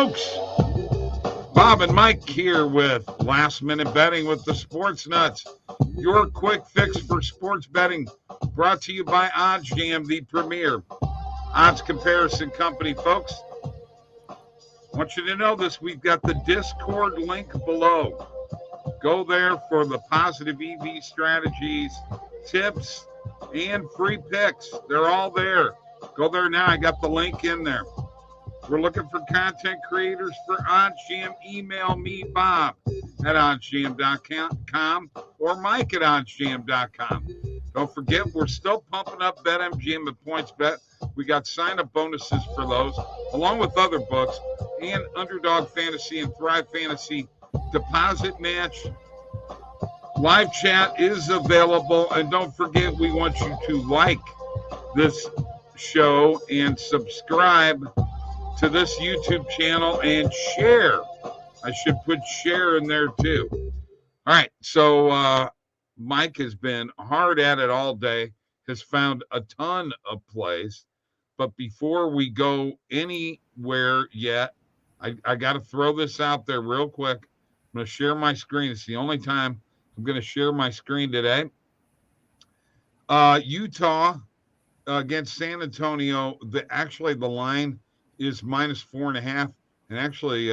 Folks, Bob and Mike here with Last Minute Betting with the Sports Nuts. Your quick fix for sports betting, brought to you by OddsJam, the premier odds comparison company. Folks, I want you to know this. We've got the Discord link below. Go there for the positive EV strategies, tips, and free picks. They're all there. Go there now. I got the link in there. We're looking for content creators for OddsJam. Email me, Bob, at oddsjam.com or Mike at oddsjam.com. Don't forget, we're still pumping up BetMGM and PointsBet. We got sign-up bonuses for those, along with other books, and Underdog Fantasy and Thrive Fantasy deposit match. Live chat is available. And don't forget, we want you to like this show and subscribe to this YouTube channel and share. I should put share in there too. All right, so Mike has been hard at it all day, has found a ton of plays. But before we go anywhere yet, I got to throw this out there real quick. I'm going to share my screen. It's the only time I'm going to share my screen today. Utah against San Antonio. The line is -4.5, and actually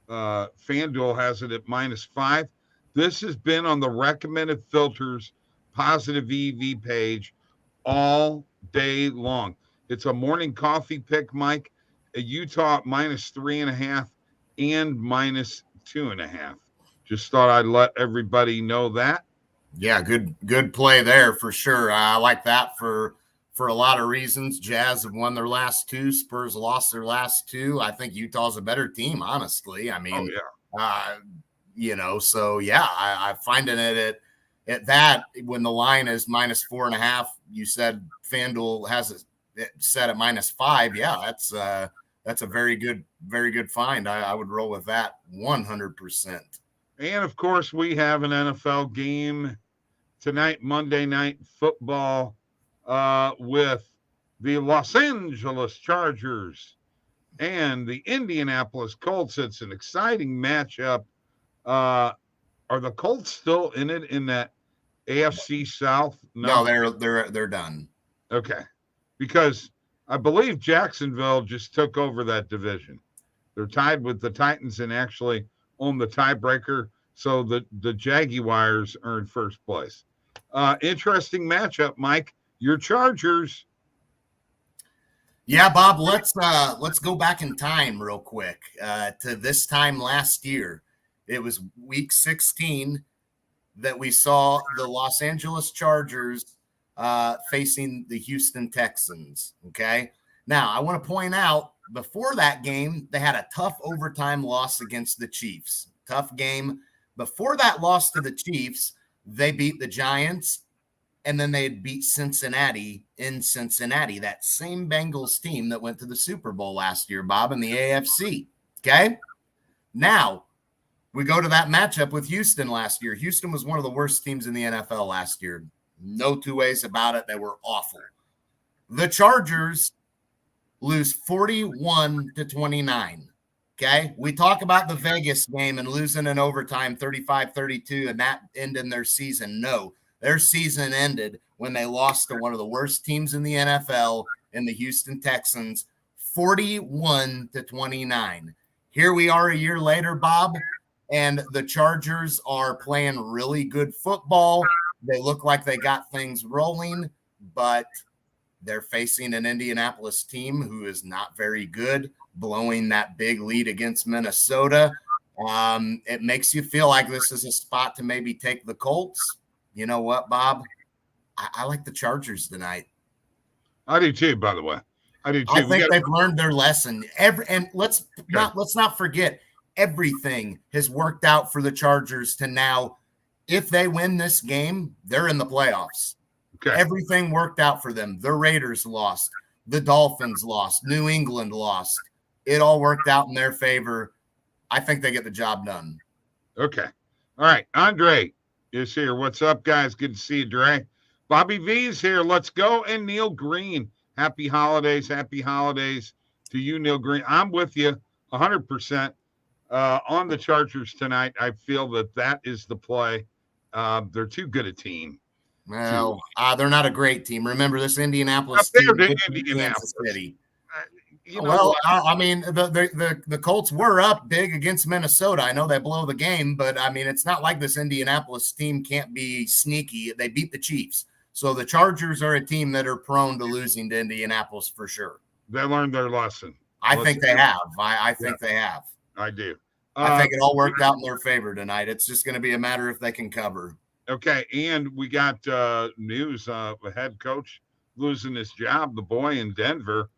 FanDuel has it at -5. This has been on the recommended filters positive EV page all day long. It's a morning coffee pick, Mike. Utah at -3.5 and -2.5. Just thought I'd let everybody know that. Yeah, good play there for sure. I like that for a lot of reasons. Jazz have won their last two. Spurs lost their last two. I think Utah's a better team, honestly. I mean, so yeah, I find it at that when the line is -4.5. You said FanDuel has it set at -5. Yeah, that's a very good find. I would roll with that 100%. And of course, we have an NFL game tonight, Monday Night Football, with the Los Angeles Chargers and the Indianapolis Colts. It's an exciting matchup. Are the Colts still in it in that AFC South? No, they're done. Okay, because I believe Jacksonville just took over that division. They're tied with the Titans and actually own the tiebreaker, so the Jaguars are in first place. Interesting matchup, Mike. Your Chargers. Yeah, Bob, let's go back in time real quick to this time last year. It was week 16 that we saw the Los Angeles Chargers facing the Houston Texans. Okay. Now, I want to point out before that game, they had a tough overtime loss against the Chiefs. Tough game. Before that loss to the Chiefs, they beat the Giants, and then they beat Cincinnati in Cincinnati, that same Bengals team that went to the Super Bowl last year, Bob, in the AFC. Okay. Now, we go to that matchup with Houston last year. Houston was one of the worst teams in the NFL last year. No two ways about it. They were awful. The Chargers lose 41-29. Okay. We talk about the Vegas game and losing in overtime 35-32 and that ending their season. No, their season ended when they lost to one of the worst teams in the NFL in the Houston Texans, 41-29. Here we are a year later, Bob, and the Chargers are playing really good football. They look like they got things rolling, but they're facing an Indianapolis team who is not very good, blowing that big lead against Minnesota. It makes you feel like this is a spot to maybe take the Colts. You know what, Bob? I like the Chargers tonight. I do too, by the way. I do too. I think they've learned their lesson. Let's not forget, everything has worked out for the Chargers to now. If they win this game, they're in the playoffs. Okay. Everything worked out for them. The Raiders lost. The Dolphins lost. New England lost. It all worked out in their favor. I think they get the job done. Okay. All right. Andre is here. What's up, guys? Good to see you, Dre. Bobby V's here. Let's go. And Neil Green. Happy holidays. Happy holidays to you, Neil Green. I'm with you 100% on the Chargers tonight. I feel that is the play. They're too good a team. Well, they're not a great team. Remember, this Indianapolis Up team there to beat Indianapolis. Kansas City. You know what? I mean, the Colts were up big against Minnesota. I know they blow the game, but I mean, it's not like this Indianapolis team can't be sneaky. They beat the Chiefs. So the Chargers are a team that are prone to losing to Indianapolis for sure. They learned their lesson. I think they have. I think they have. I do. I think it all worked out in their favor tonight. It's just going to be a matter if they can cover. Okay, and we got news of a head coach losing his job, the boy in Denver,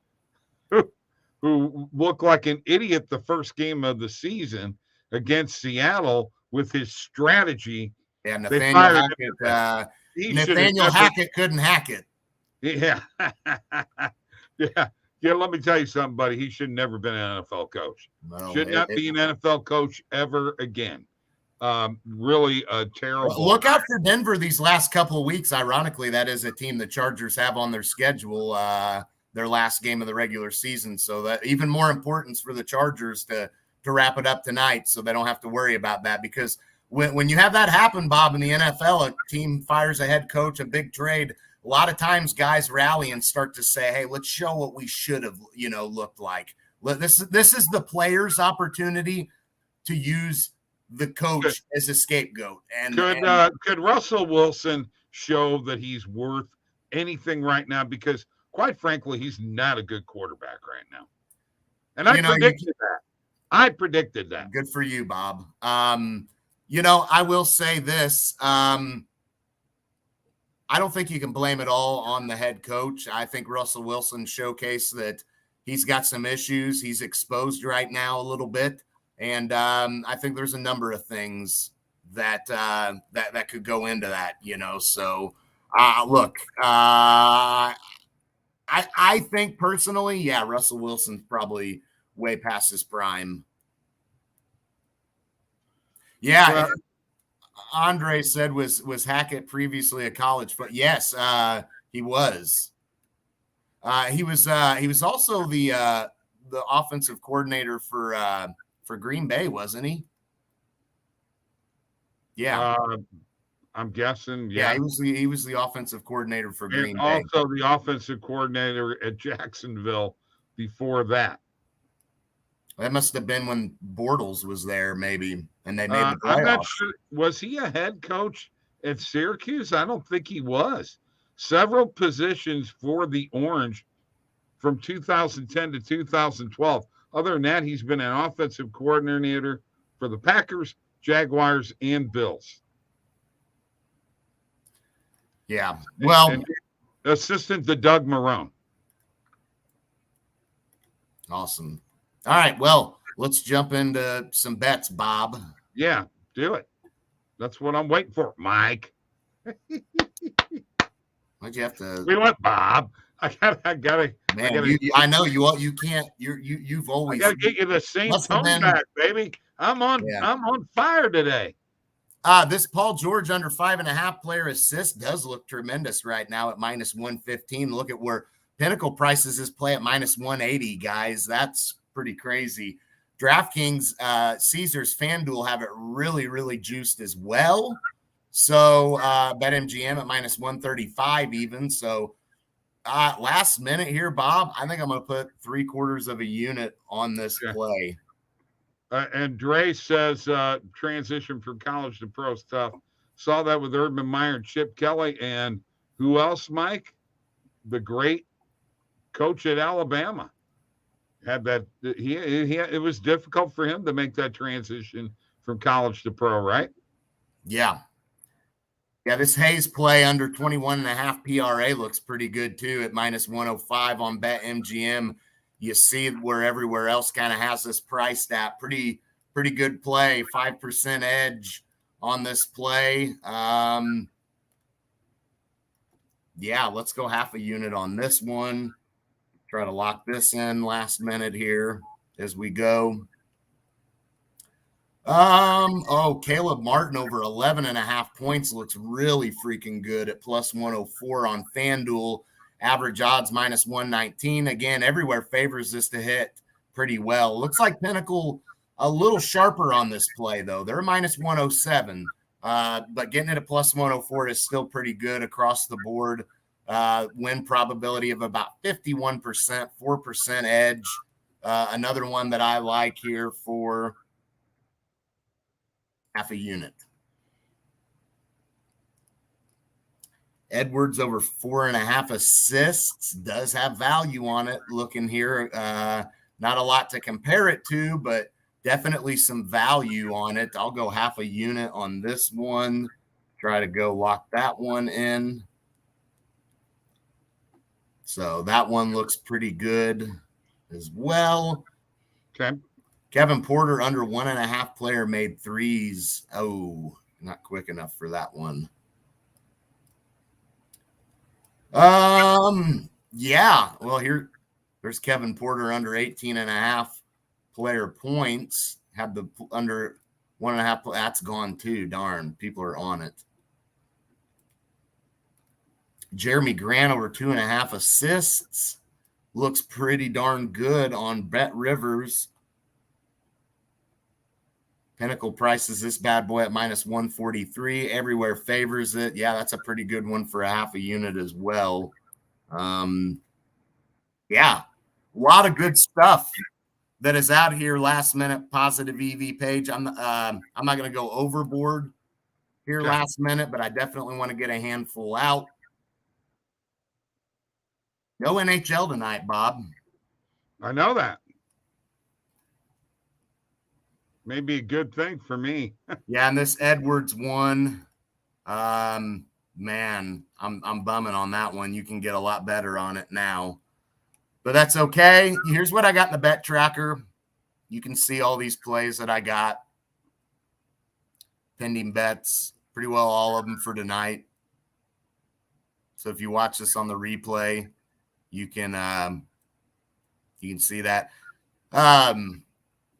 who looked like an idiot the first game of the season against Seattle with his strategy. Yeah, Nathaniel Hackett couldn't hack it. Yeah. Yeah, let me tell you something, buddy. He should never been an NFL coach. No, should not be an NFL coach ever again. Really a terrible. Look out for Denver these last couple of weeks. Ironically, that is a team the Chargers have on their schedule, their last game of the regular season. So that even more importance for the Chargers to wrap it up tonight, so they don't have to worry about that. Because when you have that happen, Bob, in the NFL, a team fires a head coach, a big trade. A lot of times guys rally and start to say, hey, let's show what we should have, looked like. This is the player's opportunity to use the coach as a scapegoat. And could Russell Wilson show that he's worth anything right now? Because quite frankly, he's not a good quarterback right now. And I predicted that. Good for you, Bob. I will say this. I don't think you can blame it all on the head coach. I think Russell Wilson showcased that he's got some issues. He's exposed right now a little bit. And I think there's a number of things that could go into that, So, look, I think personally, yeah, Russell Wilson's probably way past his prime. Yeah. Andre said was Hackett previously a college, but yes, he was. He was also the offensive coordinator for Green Bay, wasn't he? Yeah, I'm guessing. Yeah, he was the offensive coordinator for Green Bay. Also the offensive coordinator at Jacksonville before that. That must have been when Bortles was there, maybe, and they made the playoffs. I'm not sure. Was he a head coach at Syracuse? I don't think he was. Several positions for the Orange from 2010 to 2012. Other than that, he's been an offensive coordinator for the Packers, Jaguars, and Bills. Yeah. Well, and assistant to Doug Marrone. Awesome. All right, well, let's jump into some bets, Bob. Yeah, do it. That's what I'm waiting for, Mike. Why'd you have to? We went, Bob. I gotta. Man, I know you can't. You've always. I gotta get you the same tone back, baby. I'm on fire today. This Paul George under 5.5 player assist does look tremendous right now at -115. Look at where Pinnacle prices his play at -180, guys. That's pretty crazy. DraftKings, Caesars, FanDuel have it really, really juiced as well. So BetMGM at -135 even. So last minute here, Bob, I think I'm going to put 3/4 of a unit on this play. And Dre says transition from college to pro stuff. Saw that with Urban Meyer and Chip Kelly. And who else, Mike? The great coach at Alabama. Had that it was difficult for him to make that transition from college to pro, right? Yeah. This Hayes play under 21.5 PRA looks pretty good too at -105 on BetMGM. You see where everywhere else kind of has this priced at. Pretty good play, 5% edge on this play. Yeah, let's go half a unit on this one. Try to lock this in last minute here as we go. Caleb Martin over 11.5 points looks really freaking good at +104 on FanDuel. Average odds -119. Again, everywhere favors this to hit pretty well. Looks like Pinnacle a little sharper on this play, though. They're minus 107, but getting it at plus 104 is still pretty good across the board. Win probability of about 51%, 4% edge. Another one that I like here for half a unit. Edwards over 4.5 assists does have value on it. Looking here, not a lot to compare it to, but definitely some value on it. I'll go half a unit on this one. Try to go lock that one in. So that one looks pretty good as well. Okay. Kevin Porter under 1.5 player made threes. Oh, not quick enough for that one. Yeah. Well, there's Kevin Porter under 18.5 player points. Had the under 1.5. That's gone too. Darn, people are on it. Jeremy Grant over 2.5 assists. Looks pretty darn good on Bet Rivers. Pinnacle prices this bad boy at minus 143. Everywhere favors it. Yeah, that's a pretty good one for a half a unit as well. Yeah, a lot of good stuff that is out here. Last minute positive EV page. I'm not going to go overboard here last minute, but I definitely want to get a handful out. No NHL tonight, Bob. I know that. Maybe a good thing for me. Yeah, and this Edwards one, man, I'm bumming on that one. You can get a lot better on it now, but that's okay. Here's what I got in the bet tracker. You can see all these plays that I got. Pending bets, pretty well all of them for tonight. So if you watch this on the replay, you can see that.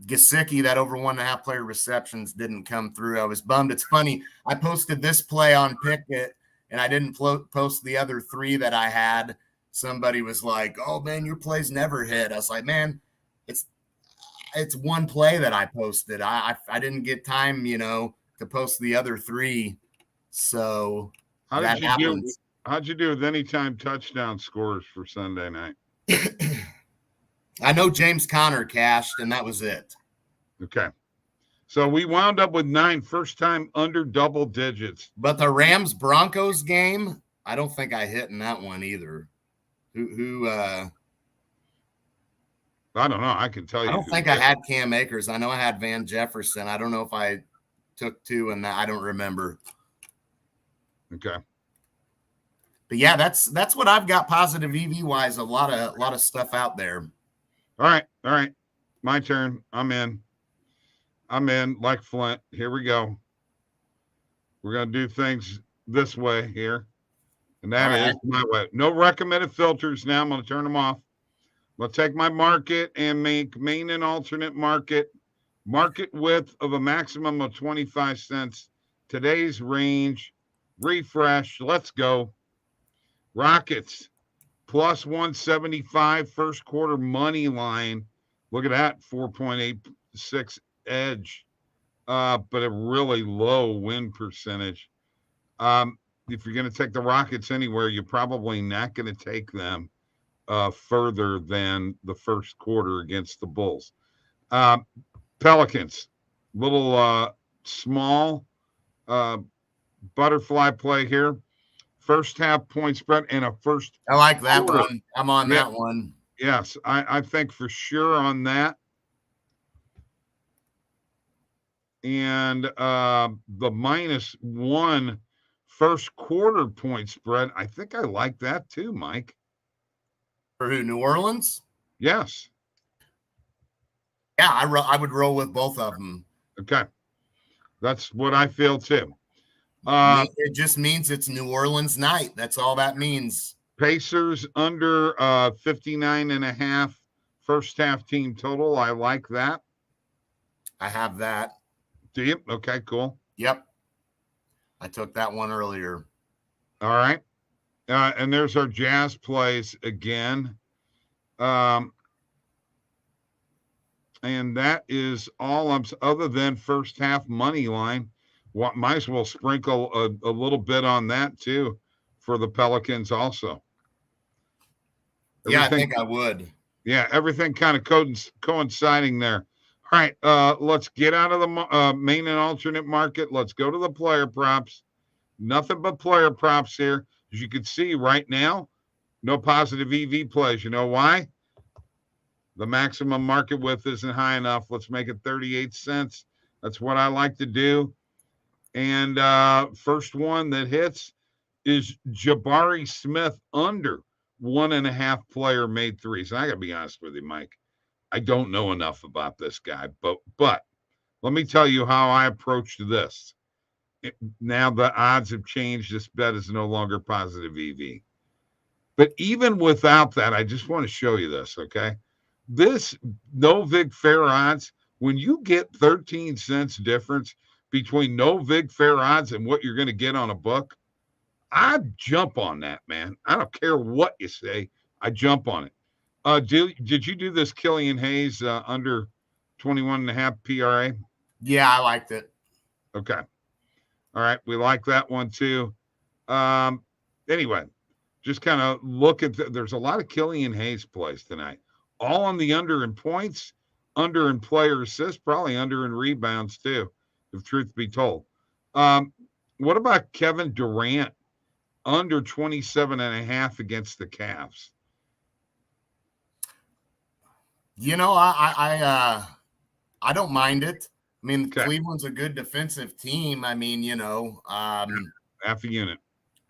Gesicki, that over 1.5 player receptions didn't come through. I was bummed. It's funny. I posted this play on Pickett, and I didn't post the other 3 that I had. Somebody was like, "Oh man, your plays never hit." I was like, "Man, it's one play that I posted. I didn't get time, to post the other 3." So How'd you do with anytime touchdown scores for Sunday night? I know James Conner cashed, and that was it. Okay. So we wound up with 9 first time under double digits. But the Rams-Broncos game, I don't think I hit in that one either. I don't know. I can tell you. I don't think I had Cam Akers. I know I had Van Jefferson. I don't know if I took 2 in that. I don't remember. Okay. But yeah, that's what I've got positive EV wise. A lot of stuff out there. All right. My turn. I'm in like Flint. Here we go. We're going to do things this way here. And that is my way. No recommended filters now. I'm going to turn them off. I'm going to take my market and make main and alternate market width of a maximum of 25 cents. Today's range. Refresh. Let's go. Rockets. Plus 175 first quarter money line. Look at that, 4.86 edge, but a really low win percentage. If you're going to take the Rockets anywhere, you're probably not going to take them further than the first quarter against the Bulls. Pelicans, little small butterfly play here. First half point spread and a first. I like that one. I'm on that one. Yes, I think for sure on that. And the -1 first quarter point spread, I think I like that too, Mike. For who, New Orleans? Yes. Yeah, I would roll with both of them. Okay. That's what I feel too. It just means it's New Orleans night. That's all that means. Pacers under 59.5 first half team total. I like that. I have that. Do you? Okay, cool. Yep. I took that one earlier. All right. And there's our Jazz plays again. And that is all other than first half money line. Might as well sprinkle a little bit on that too for the Pelicans also. Yeah, I think I would. Yeah, everything kind of coinciding there. All right, let's get out of the main and alternate market. Let's go to the player props. Nothing but player props here. As you can see right now, no positive EV plays. You know why? The maximum market width isn't high enough. Let's make it 38 cents. That's what I like to do. And first one that hits is Jabari Smith under 1.5 player made threes. And I got to be honest with you, Mike. I don't know enough about this guy, but let me tell you how I approached this. Now the odds have changed. This bet is no longer positive EV. But even without that, I just want to show you this, okay? This no vig fair odds, when you get 13 cents difference between no vig fair odds and what you're going to get on a book, I jump on that, man. I don't care what you say. I jump on it. Did you do this Killian Hayes under 21.5 PRA? Yeah, I liked it. Okay. All right. We like that one too. Anyway, just kind of look at there's a lot of Killian Hayes plays tonight. All on the under in points, under in player assists, probably under in rebounds too, if truth be told. What about Kevin Durant under 27.5 against the Cavs? You know, I don't mind it. I mean, Okay. Cleveland's a good defensive team. I mean, you know, half a unit.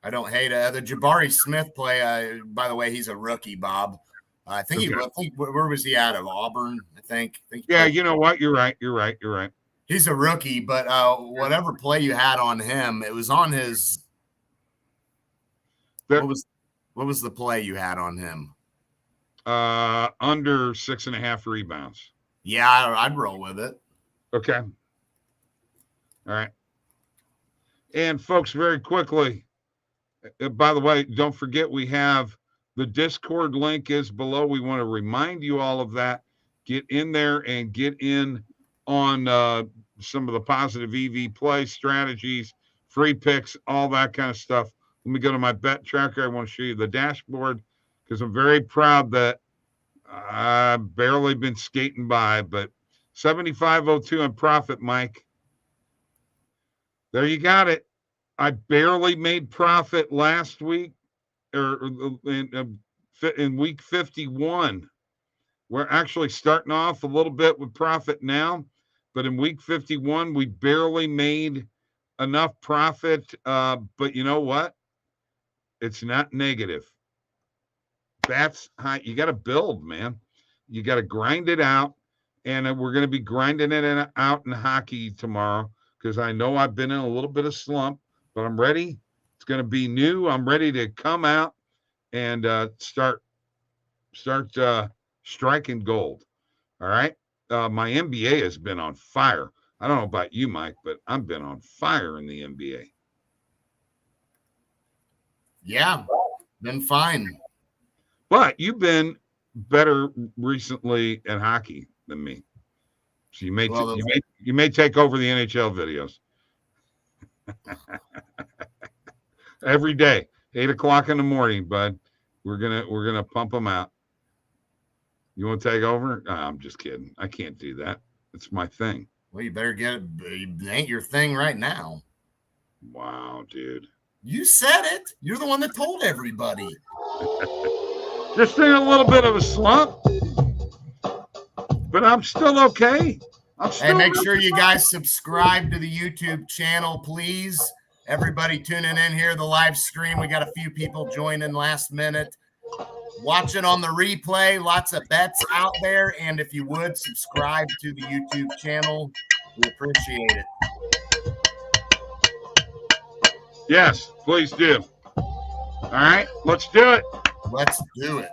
I don't hate the Jabari Smith play. By the way, he's a rookie, Bob. I think where was he out of? Auburn, I think. Yeah, you know what? You're right. He's a rookie, but whatever play you had on him, it was on his. What was the play you had on him? Under 6.5 rebounds. Yeah, I'd roll with it. Okay. All right. And folks, very quickly, by the way, don't forget we have the Discord link is below. We want to remind you all of that. Get in there and get in on some of the positive EV play strategies, free picks, all that kind of stuff. Let me go to my bet tracker. I want to show you the dashboard because I'm very proud that I've barely been skating by, but 75.02 in profit, Mike. There you got it. I barely made profit last week or in week 51. We're actually starting off a little bit with profit now, but in week 51, we barely made enough profit. But you know what? It's not negative. That's high. You got to build, man. You got to grind it out. And we're going to be grinding it out in hockey tomorrow because I know I've been in a little bit of slump, but I'm ready. It's going to be new. I'm ready to come out and start striking gold. All right. My NBA has been on fire. I don't know about you, Mike, but I've been on fire in the NBA. Yeah, been fine. But you've been better recently at hockey than me. So you may take over the NHL videos. Every day, 8 o'clock in the morning, bud. We're gonna pump them out. You want to take over? I'm just kidding. I can't do that. It's my thing. Well, you better get it. It ain't your thing right now. Wow, dude. You said it. You're the one that told everybody. Just in a little bit of a slump, but I'm still okay. Hey, make sure you guys subscribe to the YouTube channel, please. Everybody tuning in here, the live stream. We got a few people joining last minute. Watch it on the replay. Lots of bets out there. And if you would, subscribe to the YouTube channel. We appreciate it. Yes, please do. All right, let's do it. Let's do it.